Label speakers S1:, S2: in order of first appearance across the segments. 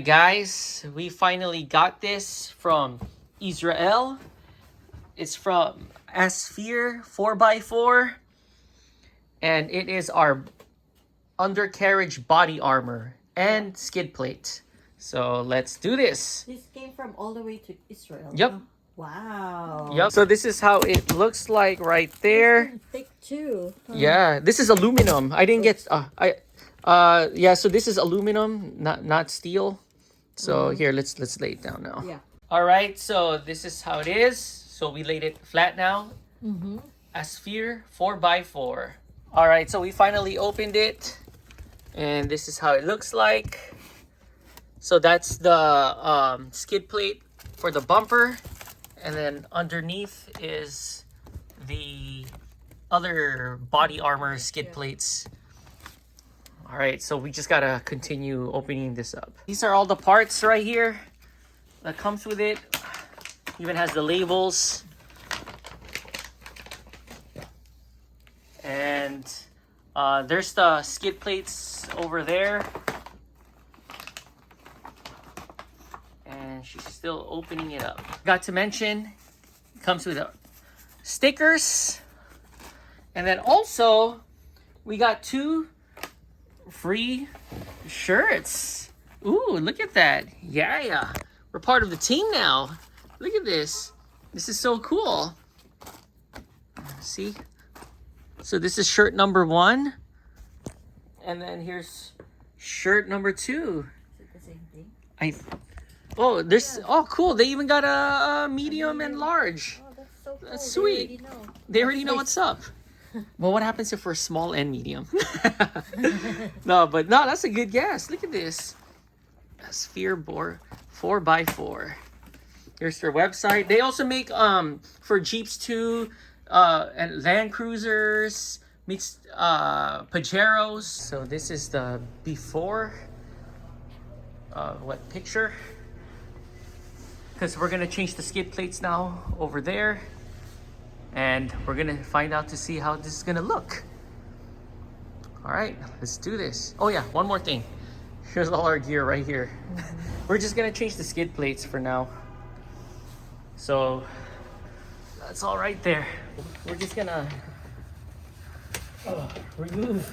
S1: guys, we finally got this from Israel. It's from SKID 4x4, and it is our undercarriage body armor and skid plate. So let's do this.
S2: This came from all the way to Israel.
S1: Yep.
S2: Huh? Wow.
S1: Yep. So this is how it looks like right there.
S2: It's thick too. Huh?
S1: Yeah, this is aluminum. I didn't get yeah, so this is aluminum, not steel. So here, let's lay it down now.
S2: Yeah.
S1: All right, so this is how it is. So we laid it flat now. SKID 4x4. All right, so we finally opened it, and this is how it looks like. So that's the skid plate for the bumper, and then underneath is the other body armor skid plates. All right, so we just gotta continue opening this up. These are all the parts right here that comes with it. Even has the labels. And there's the skid plates over there. And she's still opening it up. Got to mention, it comes with stickers. And then also, we got 2 free shirts. Ooh, look at that. Yeah. We're part of the team now. Look at this. This is so cool. See? So this is shirt number 1. And then here's shirt number 2.
S2: Is it the same thing?
S1: Oh, there's oh cool. They even got a medium and large.
S2: Oh, that's so cool.
S1: That's sweet. They already know what's up. Well, what happens if we're small and medium? No, that's a good guess. Look at this. SKID 4x4. Here's their website. They also make for Jeeps too, and Land Cruisers, meets Pajeros. So this is the before picture? Because we're gonna change the skid plates now over there. And we're gonna find out to see how this is gonna look. All right, let's do this. Oh yeah, one more thing. Here's all our gear right here. We're just gonna change the skid plates for now. So that's all right there. We're just gonna remove.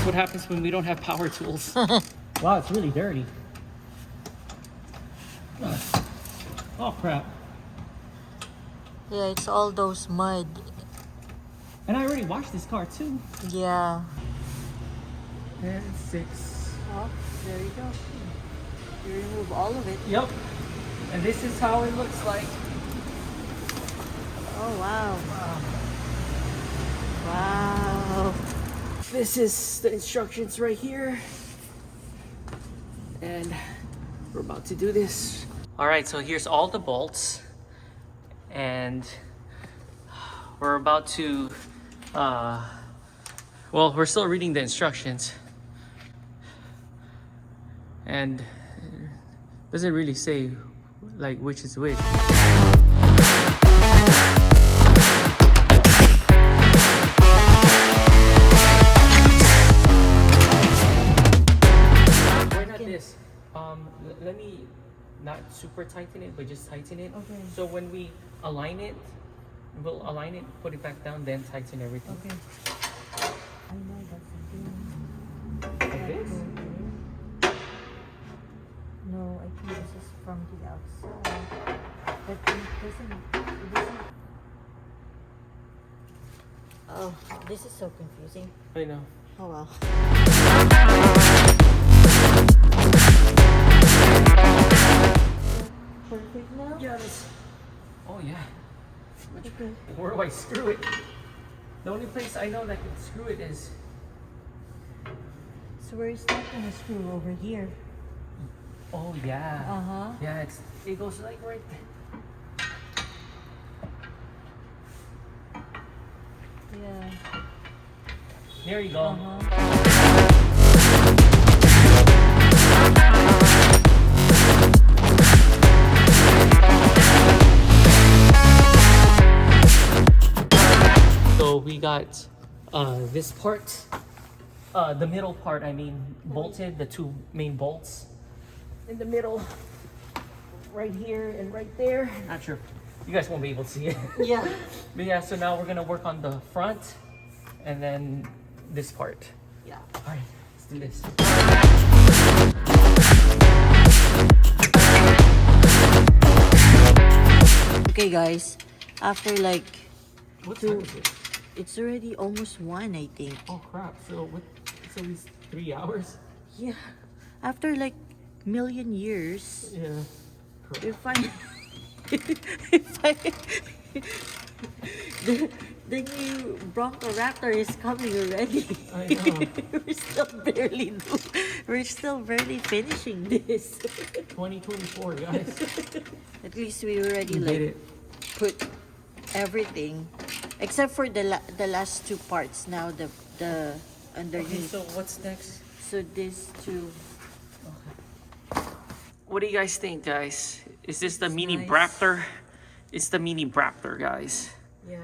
S1: What happens when we don't have power tools. Wow, it's really dirty. Oh crap.
S2: Yeah, it's all those mud.
S1: And I already washed this car too.
S2: Yeah.
S1: And 6.
S2: Oh, there you go. You remove all of it.
S1: Yep. And this is how it looks like.
S2: Oh, wow. Wow.
S1: This is the instructions right here. And we're about to do this. All right, so here's all the bolts. And we're about to, well, we're still reading the instructions. And it doesn't really say like which is which. Let me not super tighten it, but just tighten it.
S2: Okay.
S1: So when we align it, we'll align it, put it back down, then tighten everything.
S2: Okay. I know that's something.
S1: Like this?
S2: No, I think this is from the outside. But it doesn't. Oh, this is so confusing.
S1: I know.
S2: Oh well. Perfect now?
S1: Yes. Oh yeah.
S2: Okay.
S1: Where do I screw it? The only place I know that can screw it is.
S2: So where is that gonna screw over here?
S1: Oh yeah.
S2: Uh-huh.
S1: Yeah, it goes like right there.
S2: Yeah.
S1: There you go.
S2: Uh-huh.
S1: got this part, the middle part, I mean, bolted, the two main bolts in the middle, right here and right there. Not sure, you guys won't be able to see it.
S2: Yeah.
S1: But yeah, so now we're gonna work on the front and then this part.
S2: Yeah.
S1: All right, let's do this.
S2: Okay, guys. After like
S1: What time is it?
S2: it's already almost 1, I think.
S1: Oh crap, so what, it's at least 3 hours?
S2: Yeah. After like million years,
S1: Yeah.
S2: we find the new Bronco Raptor is coming already.
S1: I know.
S2: We're still barely finishing this.
S1: 2024, guys.
S2: At least we already
S1: We did
S2: like
S1: it.
S2: put everything except for the last two parts. Now the
S1: Okay,
S2: underneath.
S1: so what's next?
S2: So these two.
S1: What do you guys think, guys? Is this the mini
S2: nice.
S1: BRAPTOR? It's the mini BRAPTOR, guys.
S2: Yeah.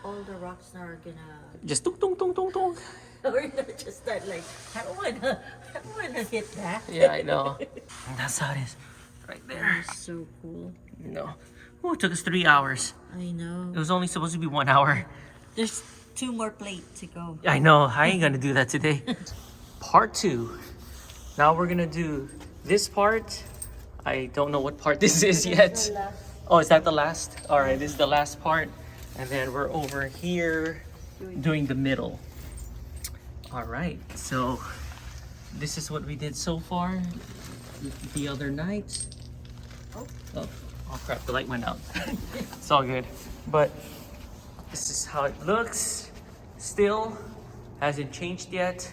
S2: All the rocks now are gonna.
S1: Just tung tung tung tung tung.
S2: We're not just that like I don't wanna hit that.
S1: Yeah, I know. That's how it is. Right there.
S2: It's so cool.
S1: No. Oh, it took us 3 hours.
S2: I know.
S1: It was only supposed to be 1 hour.
S2: There's 2 more plates to go.
S1: I know. I ain't gonna do that today. Part 2. Now we're gonna do this part. I don't know what part this is yet. Oh, is that the last? All right, this is the last part. And then we're over here doing the middle. All right, so this is what we did so far the other night. Oh crap, the light went out. It's all good. But this is how it looks. Still hasn't changed yet.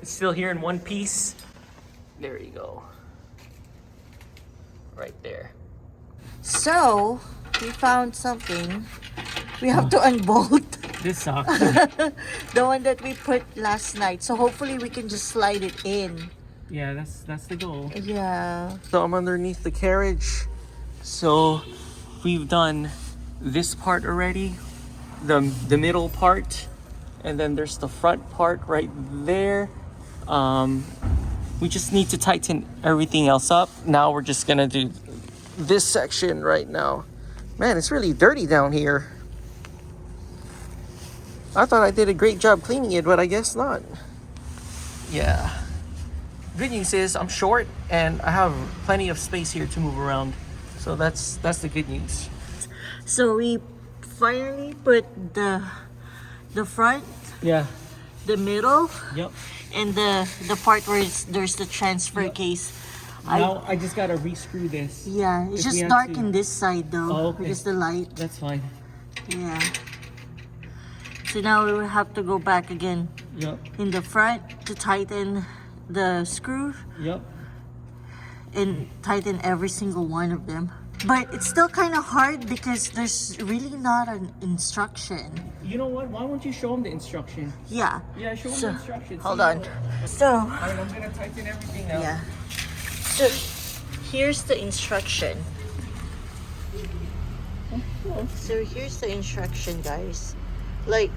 S1: It's still here in one piece. There you go. Right there.
S2: So we found something. We have to unbolt
S1: This sucks.
S2: the one that we put last night. So hopefully we can just slide it in.
S1: Yeah, that's the goal.
S2: Yeah.
S1: So I'm underneath the carriage. So we've done this part already, the middle part, and then there's the front part right there. We just need to tighten everything else up. Now we're just gonna do this section right now. Man, it's really dirty down here. I thought I did a great job cleaning it, but I guess not. Yeah. Good news is I'm short and I have plenty of space here to move around. So that's the good news.
S2: So we finally put the front,
S1: Yeah.
S2: the middle,
S1: Yep.
S2: and the part where there's the transfer case.
S1: Now I just gotta re-screw this.
S2: Yeah, it's
S1: If we
S2: just
S1: have
S2: dark
S1: to-
S2: in this side though.
S1: Oh, okay.
S2: Because the light.
S1: That's fine.
S2: Yeah. So now we will have to go back again
S1: Yep.
S2: in the front to tighten the screw
S1: Yep.
S2: and tighten every single one of them. But it's still kind of hard because there's really not an instruction.
S1: You know what? Why won't you show them the instruction?
S2: Yeah.
S1: Yeah, show them
S2: So,
S1: the instructions.
S2: hold
S1: See
S2: on.
S1: how-
S2: So,
S1: Alright, I'm gonna tighten everything now.
S2: yeah. So, here's the instruction. So here's the instruction, guys. Like,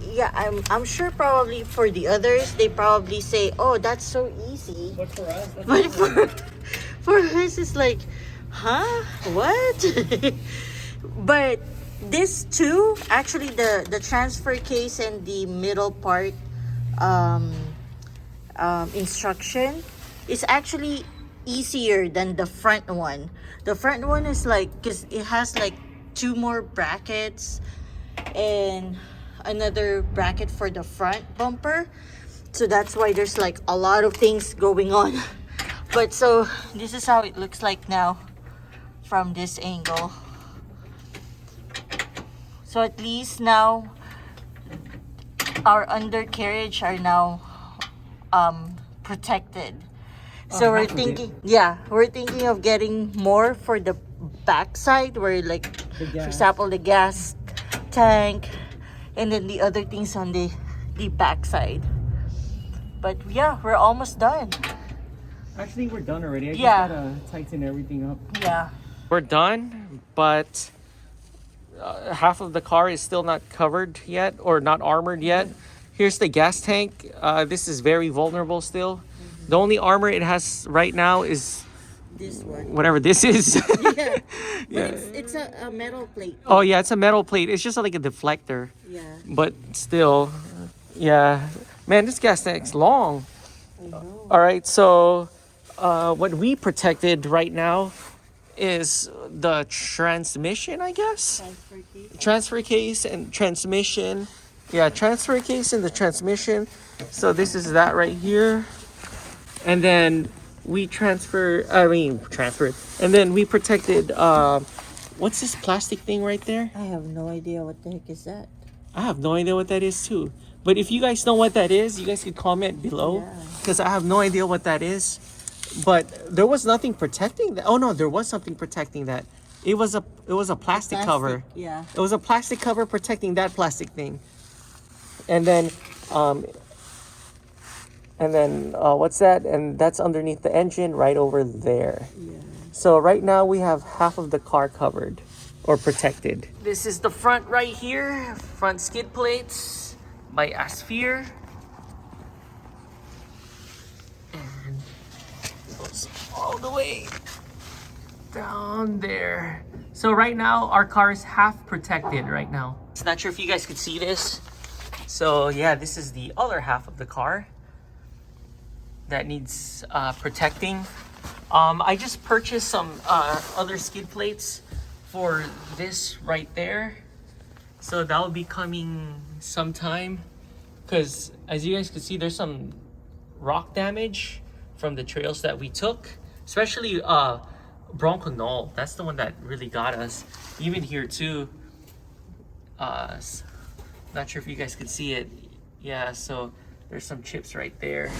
S2: yeah, I'm sure probably for the others they probably say, "Oh, that's so easy."
S1: But for us, that's
S2: But for us, it's like, huh? What? But this too, actually, the transfer case and the middle part instruction is actually easier than the front one. The front one is like, because it has like 2 more brackets and another bracket for the front bumper. So that's why there's like a lot of things going on. But so this is how it looks like now from this angle. So at least now our undercarriage are now protected. So we're
S1: half of it.
S2: thinking, yeah, we're thinking of getting more for the backside where like,
S1: The
S2: for
S1: gas.
S2: example, the gas tank and then the other things on the backside. But yeah, we're almost done.
S1: Actually, we're done already. I
S2: Yeah.
S1: just gotta tighten everything up.
S2: Yeah.
S1: We're done, but half of the car is still not covered yet or not armored yet. Here's the gas tank. This is very vulnerable still. The only armor it has right now is
S2: This one.
S1: whatever this is.
S2: Yeah. But
S1: Yeah.
S2: it's a metal plate.
S1: Oh yeah, it's a metal plate. It's just like a deflector.
S2: Yeah.
S1: But still, yeah. Man, this gas tank's long.
S2: I know.
S1: All right, so what we protected right now is the transmission, I guess.
S2: Transfer case.
S1: Transfer case and transmission. Yeah, transfer case and the transmission. So this is that right here. And then we transferred. And then we protected, what's this plastic thing right there?
S2: I have no idea what the heck is that.
S1: I have no idea what that is too. But if you guys know what that is, you guys could comment below.
S2: Yeah.
S1: Because I have no idea what that is. But there was nothing protecting that. Oh no, there was something protecting that. It was a plastic cover.
S2: Yeah.
S1: It was a plastic cover protecting that plastic thing. And then what's that? And that's underneath the engine right over there.
S2: Yeah.
S1: So right now we have half of the car covered or protected. This is the front right here. Front skid plates by Asphere. And it goes all the way down there. So right now our car is half protected right now. It's not sure if you guys could see this. So yeah, this is the other half of the car that needs protecting. I just purchased some other skid plates for this right there. So that will be coming sometime. Because as you guys can see, there's some rock damage from the trails that we took. Especially Bronco Knoll. That's the one that really got us. Even here too. Not sure if you guys could see it. Yeah, so there's some chips right there.